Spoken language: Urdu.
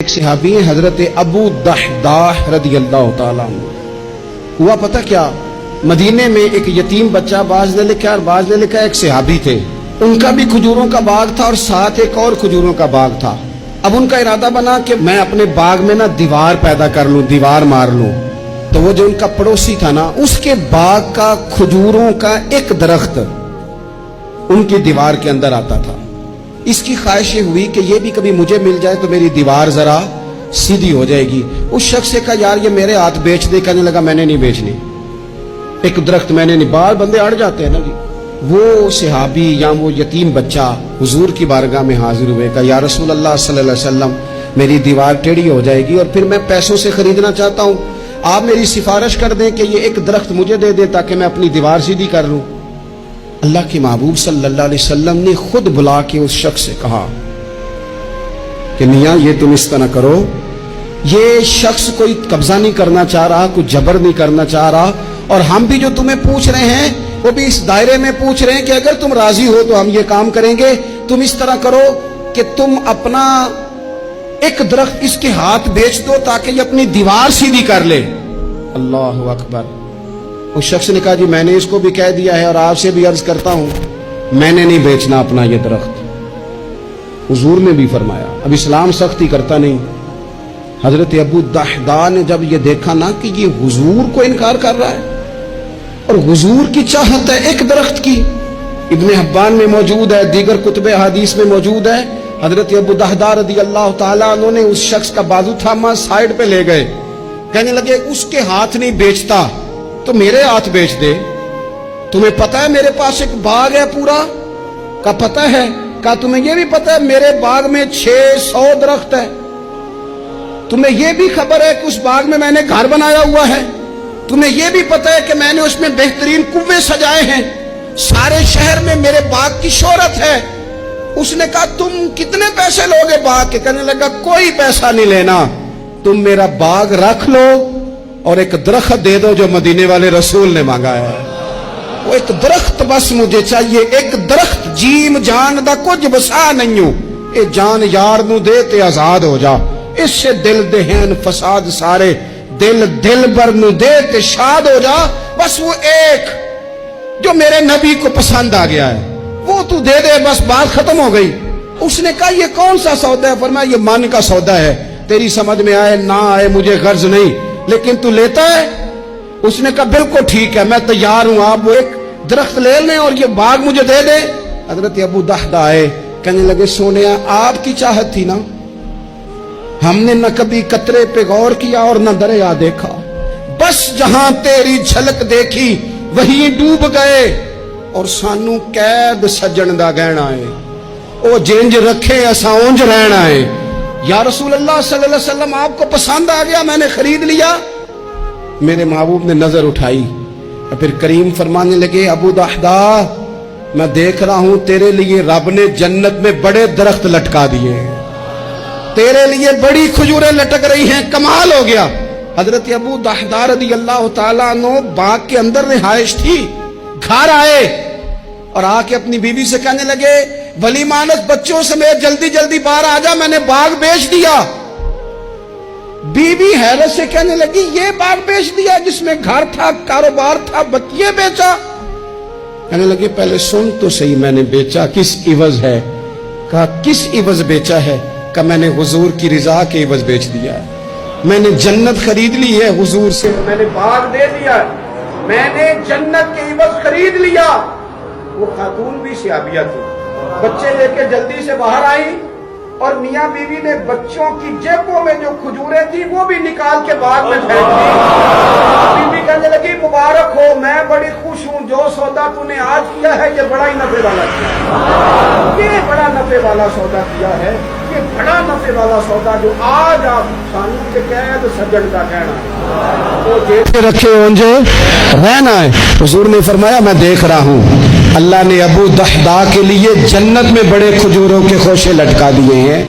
ایک صحابی ہیں حضرت ابو دحداح رضی اللہ تعالیٰ عنہ. ہوا پتہ کیا، مدینے میں ایک یتیم بچہ، بعض نے لکھا اور بعض نے لکھا ایک صحابی تھے، ان کا بھی کھجوروں کا باغ تھا اور ساتھ ایک اور کھجوروں کا باغ تھا. اب ان کا ارادہ بنا کہ میں اپنے باغ میں نا دیوار پیدا کر لوں، دیوار مار لوں. تو وہ جو ان کا پڑوسی تھا نا، اس کے باغ کا کھجوروں کا ایک درخت ان کی دیوار کے اندر آتا تھا. اس کی خواہش یہ ہوئی کہ یہ بھی کبھی مجھے مل جائے تو میری دیوار ذرا سیدھی ہو جائے گی. اس شخص سے کہا یار یہ میرے ہاتھ بیچ دے. کہنے لگا میں نے نہیں بیچنی، ایک درخت میں نے نہیں. بال بندے اڑ جاتے ہیں نا جی. وہ صحابی یا وہ یتیم بچہ حضور کی بارگاہ میں حاضر ہوئے، کہا یا رسول اللہ صلی اللہ علیہ وسلم میری دیوار ٹیڑھی ہو جائے گی اور پھر میں پیسوں سے خریدنا چاہتا ہوں، آپ میری سفارش کر دیں کہ یہ ایک درخت مجھے دے دے تاکہ میں اپنی دیوار سیدھی کر لوں. اللہ کے محبوب صلی اللہ علیہ وسلم نے خود بلا کے اس شخص سے کہا کہ میاں یہ تم اس طرح کرو، یہ شخص کوئی قبضہ نہیں کرنا چاہ رہا، کوئی جبر نہیں کرنا چاہ رہا، اور ہم بھی جو تمہیں پوچھ رہے ہیں وہ بھی اس دائرے میں پوچھ رہے ہیں کہ اگر تم راضی ہو تو ہم یہ کام کریں گے. تم اس طرح کرو کہ تم اپنا ایک درخت اس کے ہاتھ بیچ دو تاکہ یہ اپنی دیوار سیدھی کر لے. اللہ اکبر. اس شخص نے کہا جی میں نے اس کو بھی کہہ دیا ہے اور آپ سے بھی عرض کرتا ہوں میں نے نہیں بیچنا اپنا یہ درخت. حضور نے بھی فرمایا. اب اسلام سختی کرتا نہیں. حضرت ابو دحداح نے جب یہ دیکھا نا کہ یہ حضور کو انکار کر رہا ہے اور حضور کی چاہت ہے ایک درخت کی، ابن حبان میں موجود ہے، دیگر کتب احادیث میں موجود ہے، حضرت ابو دحداح رضی اللہ تعالیٰ عنہ نے اس شخص کا بازو تھاما، سائیڈ پہ لے گئے، کہنے لگے اس کے ہاتھ نہیں بیچتا تو میرے ہاتھ بیچ دے. تمہیں پتہ ہے میرے پاس ایک باغ ہے پورا؟ کا پتہ ہے؟ کہا تمہیں یہ بھی پتہ ہے میرے باغ میں 600 درخت ہے؟ تمہیں یہ بھی خبر ہے کہ اس باغ میں میں نے گھر بنایا ہوا ہے؟ تمہیں یہ بھی پتہ ہے کہ میں نے اس میں بہترین کنویں سجائے ہیں؟ سارے شہر میں میرے باغ کی شہرت ہے. اس نے کہا تم کتنے پیسے لوگے باغ کے؟ کہنے لگا کوئی پیسہ نہیں لینا، تم میرا باغ رکھ لو اور ایک درخت دے دو جو مدینے والے رسول نے مانگا ہے. وہ ایک درخت بس مجھے چاہیے، ایک درخت. جیم جان دا کچھ بسا نہیں ہوں، اے جان یار نو دے تے آزاد ہو جا. اس سے دل دہن فساد سارے، دل بر نو دے تے شاد ہو جا. بس وہ ایک جو میرے نبی کو پسند آ گیا ہے وہ تو دے دے، بس بات ختم ہو گئی. اس نے کہا یہ کون سا سودا ہے؟ فرمایا یہ من کا سودا ہے، تیری سمجھ میں آئے نہ آئے مجھے غرض نہیں، لیکن تو لیتا ہے؟ اس نے کہا بالکل ٹھیک ہے میں تیار ہوں، آپ وہ ایک درخت لے لیں اور یہ باغ مجھے دے دیں. حضرت ابو دحداح آئے، کہنے لگے سونیا آپ کی چاہت تھی نا، ہم نے نہ کبھی قطرے پہ غور کیا اور نہ دریا دیکھا، بس جہاں تیری جھلک دیکھی وہیں ڈوب گئے اور سانو قید سجن دا گہنا ہے، او جنج رکھے اساں اونج رہنا ہے. یا رسول اللہ صلی اللہ علیہ وسلم آپ کو پسند آ گیا، میں نے خرید لیا. میرے محبوب نے نظر اٹھائی اور پھر کریم فرمانے لگے ابو دحداح میں دیکھ رہا ہوں تیرے لیے رب نے جنت میں بڑے درخت لٹکا دیے ہیں، تیرے لیے بڑی کھجوریں لٹک رہی ہیں، کمال ہو گیا. حضرت ابو دحداح رضی اللہ تعالیٰ عنہ باغ کے اندر رہائش تھی، گھر آئے اور آ کے اپنی بیوی سے کہنے لگے ولی مانس بچوں سمیت جلدی جلدی باہر آ جا، میں نے باغ بیچ دیا. بیوی حیرت سے کہنے لگی یہ باغ بیچ دیا جس میں گھر تھا، کاروبار تھا، بچے بیچا؟ کہنے لگے پہلے سن تو صحیح میں نے بیچا کس عوض ہے؟ کہا کس عوض بیچا ہے؟ کہ میں نے حضور کی رضا کے عوض بیچ دیا ہے، میں نے جنت خرید لی ہے حضور سے، میں نے باغ دے دیا ہے، میں نے جنت کے عوض خرید لیا. وہ خاتون بھی صحابیہ تھی، بچے لے کے جلدی سے باہر آئی اور میاں بیوی نے بچوں کی جیبوں میں جو کھجوریں تھی وہ بھی نکال کے باغ میں پھینک دی. بیوی کہنے لگی مبارک ہو، میں بڑی خوش ہوں، جو سودا تو نے آج کیا ہے یہ بڑا ہی نفع والا کیا ہے، یہ بڑا نفع والا سودا کیا ہے، یہ بڑا نفع والا سودا جو آج آپ سانو کے قید سجن کا کہنا تو جیب رکھے اونجے رہنا ہے. حضور نے فرمایا میں دیکھ رہا ہوں اللہ نے ابو دحداح کے لیے جنت میں بڑے کھجوروں کے خوشے لٹکا دیے ہیں.